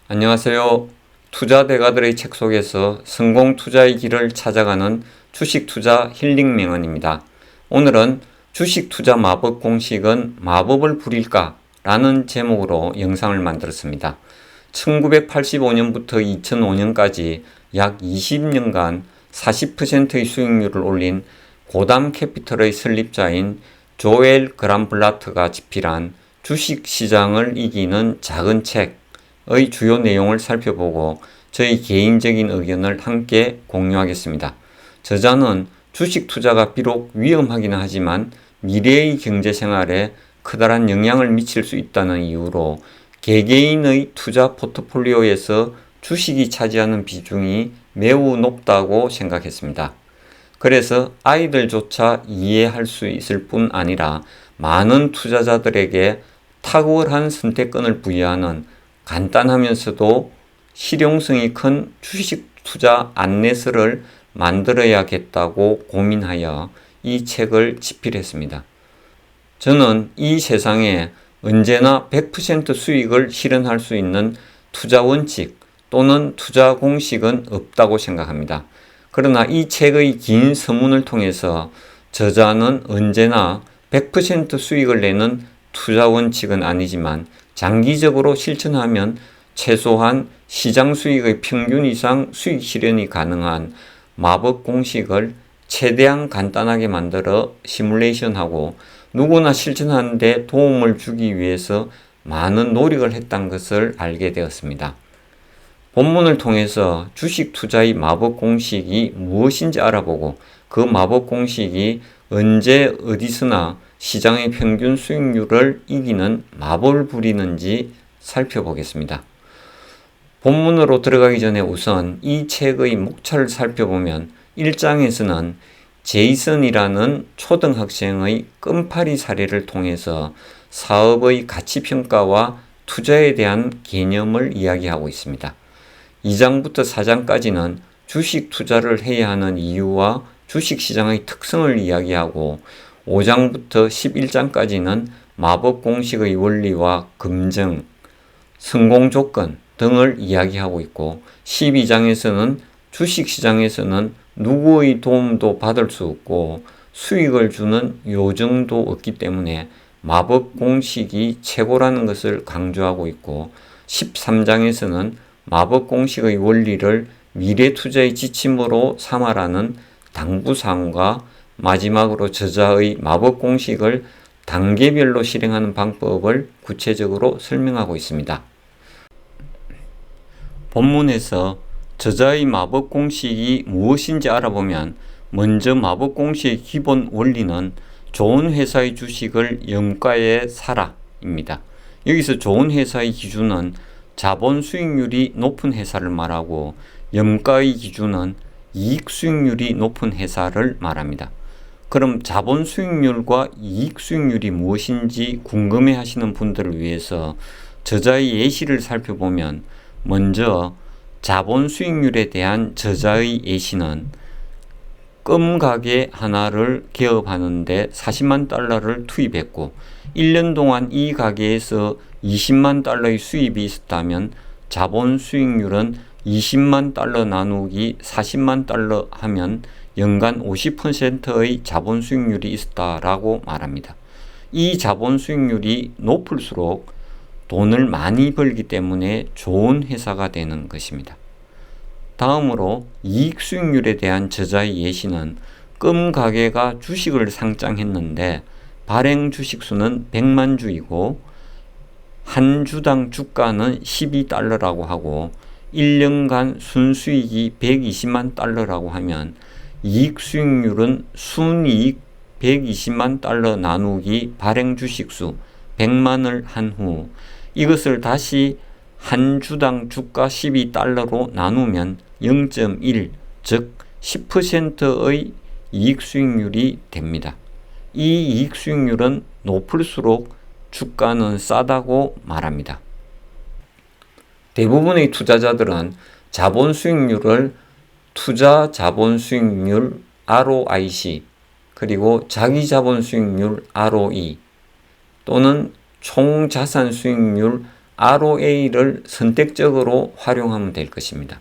안녕하세요. 투자 대가들의 책 속에서 성공 투자의 길을 찾아가는 주식 투자 힐링 명언입니다. 오늘은 주식 투자 마법 공식은 마법을 부릴까? 라는 제목으로 영상을 만들었습니다. 1985년부터 2005년까지 약 20년간 40%의 수익률을 올린 고담 캐피털의 설립자인 조엘 그란블라트가 집필한 주식 시장을 이기는 작은 책의 주요 내용을 살펴보고 저희 개인적인 의견을 함께 공유하겠습니다. 저자는 주식 투자가 비록 위험하기는 하지만 미래의 경제 생활에 커다란 영향을 미칠 수 있다는 이유로 개개인의 투자 포트폴리오에서 주식이 차지하는 비중이 매우 높다고 생각했습니다. 그래서 아이들조차 이해할 수 있을 뿐 아니라 많은 투자자들에게 탁월한 선택권을 부여하는 간단하면서도 실용성이 큰 주식 투자 안내서를 만들어야겠다고 고민하여 이 책을 집필했습니다. 저는 이 세상에 언제나 100% 수익을 실현할 수 있는 투자 원칙 또는 투자 공식은 없다고 생각합니다. 그러나 이 책의 긴 서문을 통해서 저자는 언제나 100% 수익을 내는 투자 원칙은 아니지만 장기적으로 실천하면 최소한 시장 수익의 평균 이상 수익 실현이 가능한 마법 공식을 최대한 간단하게 만들어 시뮬레이션하고 누구나 실천하는 데 도움을 주기 위해서 많은 노력을 했다는 것을 알게 되었습니다. 본문을 통해서 주식 투자의 마법 공식이 무엇인지 알아보고 그 마법 공식이 언제 어디서나 시장의 평균 수익률을 이기는 마법을 부리는지 살펴보겠습니다. 본문으로 들어가기 전에 우선 이 책의 목차를 살펴보면 1장에서는 제이슨이라는 초등학생의 끔파리 사례를 통해서 사업의 가치평가와 투자에 대한 개념을 이야기하고 있습니다. 2장부터 4장까지는 주식 투자를 해야 하는 이유와 주식시장의 특성을 이야기하고 5장부터 11장까지는 마법 공식의 원리와 검증, 성공 조건 등을 이야기하고 있고 12장에서는 주식시장에서는 누구의 도움도 받을 수 없고 수익을 주는 요정도 없기 때문에 마법 공식이 최고라는 것을 강조하고 있고 13장에서는 마법 공식의 원리를 미래 투자의 지침으로 삼아라는 당부사항과 마지막으로 저자의 마법 공식을 단계별로 실행하는 방법을 구체적으로 설명하고 있습니다. 본문에서 저자의 마법 공식이 무엇인지 알아보면 먼저 마법 공식의 기본 원리는 좋은 회사의 주식을 영가에 사라 입니다. 여기서 좋은 회사의 기준은 자본 수익률이 높은 회사를 말하고 염가의 기준은 이익 수익률이 높은 회사를 말합니다. 그럼 자본 수익률과 이익 수익률이 무엇인지 궁금해 하시는 분들을 위해서 저자의 예시를 살펴보면 먼저 자본 수익률에 대한 저자의 예시는 껌 가게 하나를 개업하는데 40만 달러를 투입했고 1년 동안 이 가게에서 20만 달러의 수입이 있었다면 자본 수익률은 20만 달러 나누기 40만 달러 하면 연간 50%의 자본 수익률이 있었다라고 말합니다. 이 자본 수익률이 높을수록 돈을 많이 벌기 때문에 좋은 회사가 되는 것입니다. 다음으로 이익 수익률에 대한 저자의 예시는 껌 가게가 주식을 상장했는데 발행 주식수는 100만 주이고 한 주당 주가는 12달러라고 하고 1년간 순수익이 120만 달러라고 하면 이익 수익률은 순이익 120만 달러 나누기 발행 주식수 100만을 한 후 이것을 다시 한 주당 주가 12달러로 나누면 0.1, 즉 10%의 이익 수익률이 됩니다. 이 이익 수익률은 높을수록 주가는 싸다고 말합니다. 대부분의 투자자들은 자본 수익률을 투자 자본 수익률 ROIC 그리고 자기 자본 수익률 ROE 또는 총 자산 수익률 ROA를 선택적으로 활용하면 될 것입니다.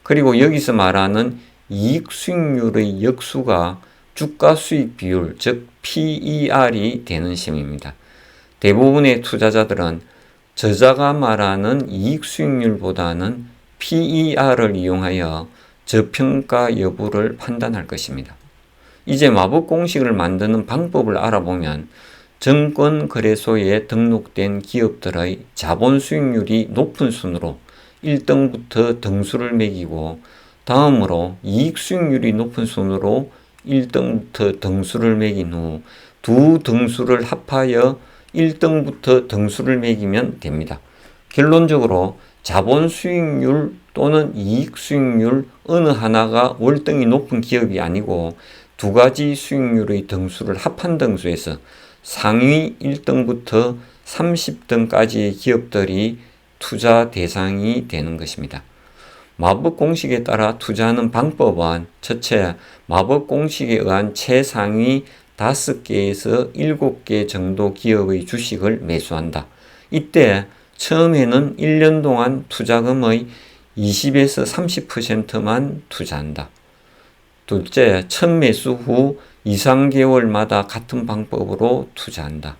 그리고 여기서 말하는 이익 수익률의 역수가 주가 수익 비율, 즉 PER이 되는 셈입니다. 대부분의 투자자들은 저자가 말하는 이익 수익률보다는 PER을 이용하여 저평가 여부를 판단할 것입니다. 이제 마법 공식을 만드는 방법을 알아보면 증권거래소에 등록된 기업들의 자본 수익률이 높은 순으로 1등부터 등수를 매기고 다음으로 이익 수익률이 높은 순으로 1등부터 등수를 매긴 후 두 등수를 합하여 1등부터 등수를 매기면 됩니다. 결론적으로 자본 수익률 또는 이익 수익률 어느 하나가 월등히 높은 기업이 아니고 두 가지 수익률의 등수를 합한 등수에서 상위 1등부터 30등까지의 기업들이 투자 대상이 되는 것입니다. 마법 공식에 따라 투자하는 방법은 첫째, 마법 공식에 의한 최상위 5개에서 7개 정도 기업의 주식을 매수한다. 이때 처음에는 1년 동안 투자금의 20에서 30%만 투자한다. 둘째, 첫 매수 후 2, 3개월마다 같은 방법으로 투자한다.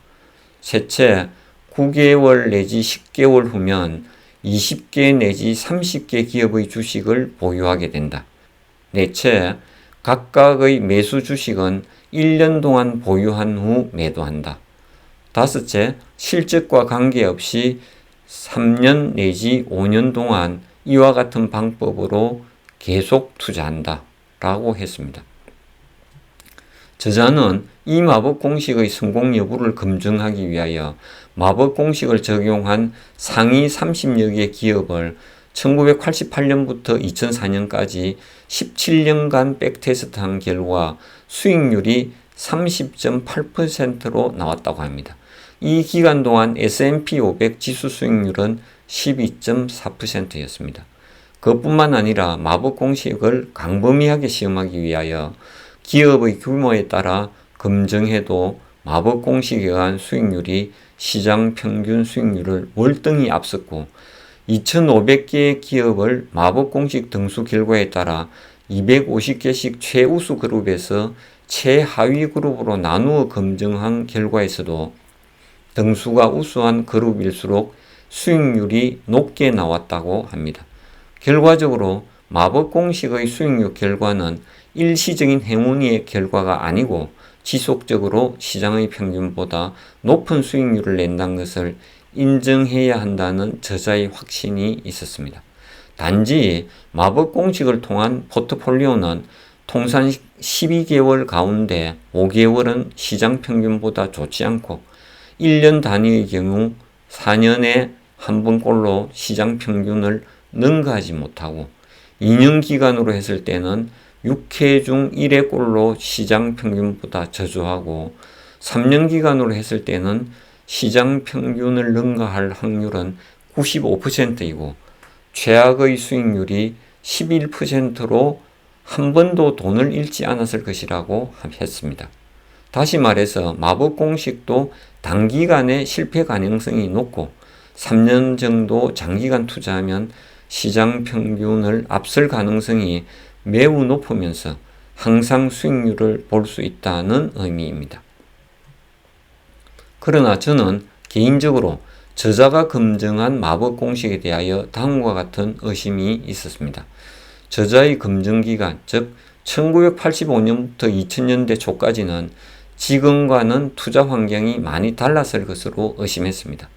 셋째, 9개월 내지 10개월 후면 20개 내지 30개 기업의 주식을 보유하게 된다. 넷째, 각각의 매수 주식은 1년 동안 보유한 후 매도한다. 다섯째, 실적과 관계없이 3년 내지 5년 동안 이와 같은 방법으로 계속 투자한다. 라고 했습니다. 저자는 이 마법 공식의 성공 여부를 검증하기 위하여 마법 공식을 적용한 상위 30여 개 기업을 1988년부터 2004년까지 17년간 백테스트한 결과 수익률이 30.8%로 나왔다고 합니다. 이 기간 동안 S&P 500 지수 수익률은 12.4%였습니다. 그것뿐만 아니라 마법 공식을 광범위하게 시험하기 위하여 기업의 규모에 따라 검증해도 마법 공식에 의한 수익률이 시장 평균 수익률을 월등히 앞섰고 2,500개의 기업을 마법 공식 등수 결과에 따라 250개씩 최우수 그룹에서 최하위 그룹으로 나누어 검증한 결과에서도 등수가 우수한 그룹일수록 수익률이 높게 나왔다고 합니다. 결과적으로 마법 공식의 수익률 결과는 일시적인 행운의 결과가 아니고 지속적으로 시장의 평균보다 높은 수익률을 낸다는 것을 인정해야 한다는 저자의 확신이 있었습니다. 단지 마법 공식을 통한 포트폴리오는 통산 12개월 가운데 5개월은 시장 평균보다 좋지 않고 1년 단위의 경우 4년에 한 번꼴로 시장 평균을 능가하지 못하고 2년 기간으로 했을 때는 6회 중 1회 꼴로 시장 평균보다 저조하고 3년 기간으로 했을 때는 시장 평균을 능가할 확률은 95%이고 최악의 수익률이 11%로 한 번도 돈을 잃지 않았을 것이라고 했습니다. 다시 말해서 마법 공식도 단기간에 실패 가능성이 높고 3년 정도 장기간 투자하면 시장 평균을 앞설 가능성이 매우 높으면서 항상 수익률을 볼 수 있다는 의미입니다. 그러나 저는 개인적으로 저자가 검증한 마법 공식에 대하여 다음과 같은 의심이 있었습니다. 저자의 검증 기간, 즉 1985년부터 2000년대 초까지는 지금과는 투자 환경이 많이 달랐을 것으로 의심했습니다.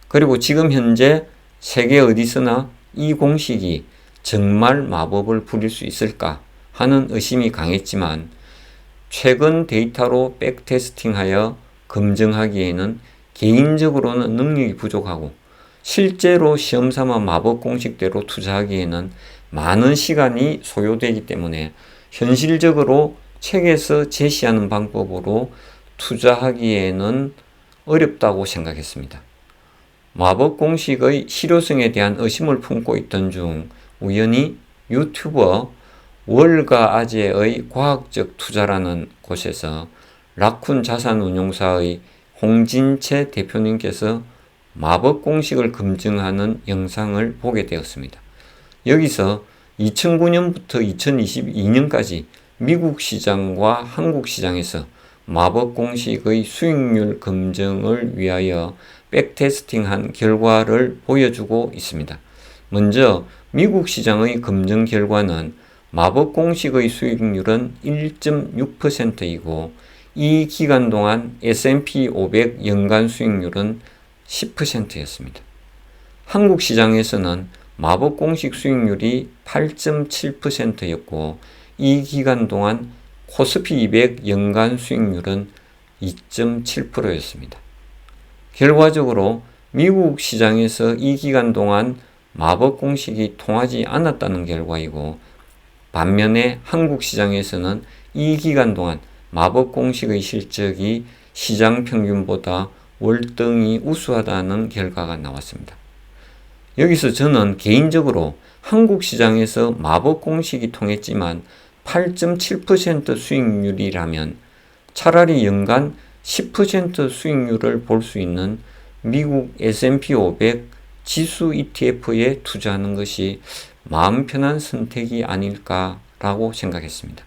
그리고 지금 현재 세계 어디서나 이 공식이 정말 마법을 부릴 수 있을까 하는 의심이 강했지만 최근 데이터로 백테스팅하여 검증하기에는 개인적으로는 능력이 부족하고 실제로 시험삼아 마법 공식대로 투자하기에는 많은 시간이 소요되기 때문에 현실적으로 책에서 제시하는 방법으로 투자하기에는 어렵다고 생각했습니다. 마법 공식의 실효성에 대한 의심을 품고 있던 중 우연히 유튜버 월가 아재의 과학적 투자라는 곳에서 라쿤 자산운용사의 홍진채 대표님께서 마법 공식을 검증하는 영상을 보게 되었습니다. 여기서 2009년부터 2022년까지 미국 시장과 한국 시장에서 마법 공식의 수익률 검증을 위하여 백테스팅한 결과를 보여주고 있습니다. 먼저 미국 시장의 검증 결과는 마법 공식의 수익률은 1.6%이고 이 기간 동안 S&P 500 연간 수익률은 10%였습니다. 한국 시장에서는 마법 공식 수익률이 8.7%였고 이 기간 동안 코스피 200 연간 수익률은 2.7%였습니다. 결과적으로 미국 시장에서 이 기간 동안 마법 공식이 통하지 않았다는 결과이고, 반면에 한국 시장에서는 이 기간 동안 마법 공식의 실적이 시장 평균보다 월등히 우수하다는 결과가 나왔습니다. 여기서 저는 개인적으로 한국 시장에서 마법 공식이 통했지만 8.7% 수익률이라면 차라리 연간 10% 수익률을 볼 수 있는 미국 S&P 500 지수 ETF에 투자하는 것이 마음 편한 선택이 아닐까라고 생각했습니다.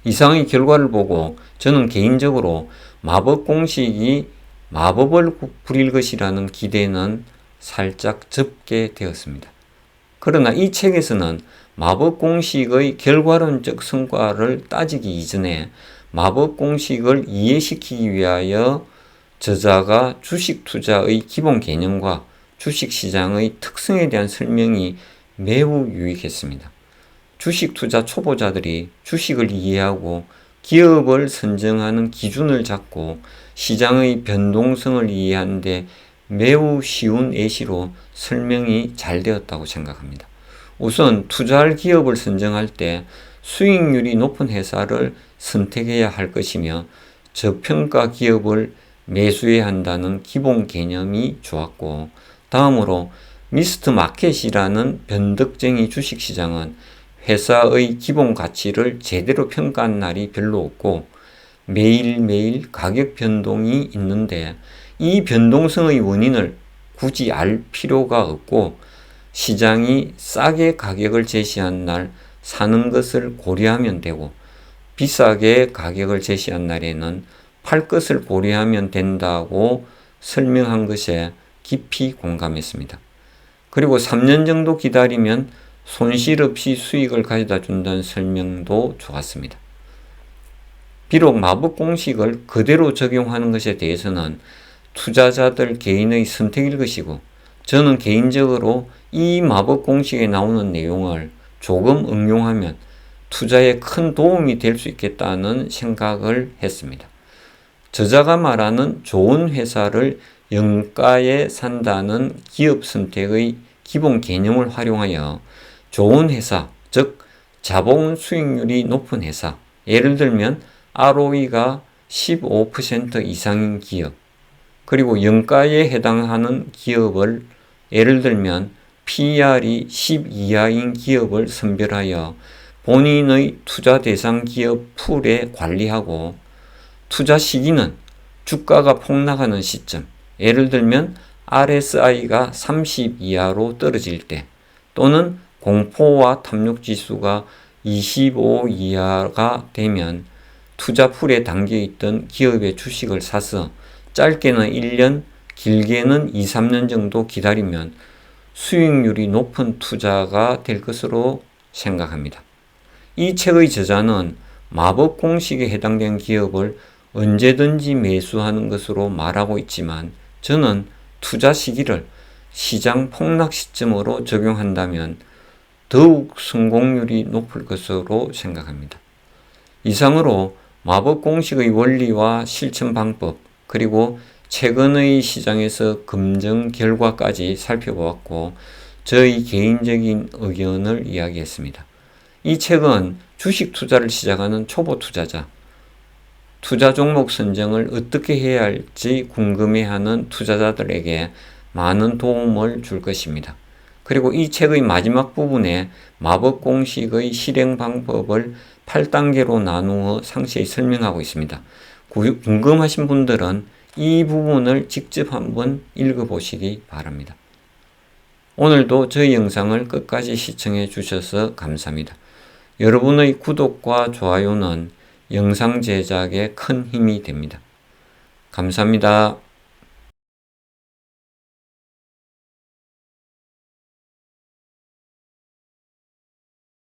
이상의 결과를 보고 저는 개인적으로 마법 공식이 마법을 부릴 것이라는 기대는 살짝 접게 되었습니다. 그러나 이 책에서는 마법 공식의 결과론적 성과를 따지기 이전에 마법 공식을 이해시키기 위하여 저자가 주식 투자의 기본 개념과 주식 시장의 특성에 대한 설명이 매우 유익했습니다. 주식 투자 초보자들이 주식을 이해하고 기업을 선정하는 기준을 잡고 시장의 변동성을 이해하는 데 매우 쉬운 예시로 설명이 잘 되었다고 생각합니다. 우선 투자할 기업을 선정할 때 수익률이 높은 회사를 선택해야 할 것이며 저평가 기업을 매수해야 한다는 기본 개념이 좋았고, 다음으로 미스트 마켓이라는 변덕쟁이 주식시장은 회사의 기본 가치를 제대로 평가한 날이 별로 없고 매일매일 가격 변동이 있는데 이 변동성의 원인을 굳이 알 필요가 없고 시장이 싸게 가격을 제시한 날 사는 것을 고려하면 되고 비싸게 가격을 제시한 날에는 팔 것을 고려하면 된다고 설명한 것에 깊이 공감했습니다. 그리고 3년 정도 기다리면 손실 없이 수익을 가져다 준다는 설명도 좋았습니다. 비록 마법 공식을 그대로 적용하는 것에 대해서는 투자자들 개인의 선택일 것이고 저는 개인적으로 이 마법 공식에 나오는 내용을 조금 응용하면 투자에 큰 도움이 될 수 있겠다는 생각을 했습니다. 저자가 말하는 좋은 회사를 영가에 산다는 기업 선택의 기본 개념을 활용하여 좋은 회사, 즉 자본 수익률이 높은 회사, 예를 들면 ROE가 15% 이상인 기업, 그리고 영가에 해당하는 기업을 예를 들면 PER이 10 이하인 기업을 선별하여 본인의 투자 대상 기업 풀에 관리하고 투자 시기는 주가가 폭락하는 시점, 예를 들면 RSI가 30 이하로 떨어질 때 또는 공포와 탐욕 지수가 25 이하가 되면 투자 풀에 담겨있던 기업의 주식을 사서 짧게는 1년, 길게는 2, 3년 정도 기다리면 수익률이 높은 투자가 될 것으로 생각합니다. 이 책의 저자는 마법 공식에 해당된 기업을 언제든지 매수하는 것으로 말하고 있지만 저는 투자 시기를 시장 폭락 시점으로 적용한다면 더욱 성공률이 높을 것으로 생각합니다. 이상으로 마법 공식의 원리와 실천 방법 그리고 최근의 시장에서 검증 결과까지 살펴보았고 저의 개인적인 의견을 이야기했습니다. 이 책은 주식 투자를 시작하는 초보 투자자, 투자 종목 선정을 어떻게 해야 할지 궁금해하는 투자자들에게 많은 도움을 줄 것입니다. 그리고 이 책의 마지막 부분에 마법 공식의 실행 방법을 8단계로 나누어 상세히 설명하고 있습니다. 궁금하신 분들은 이 부분을 직접 한번 읽어보시기 바랍니다. 오늘도 저희 영상을 끝까지 시청해 주셔서 감사합니다. 여러분의 구독과 좋아요는 영상 제작에 큰 힘이 됩니다. 감사합니다.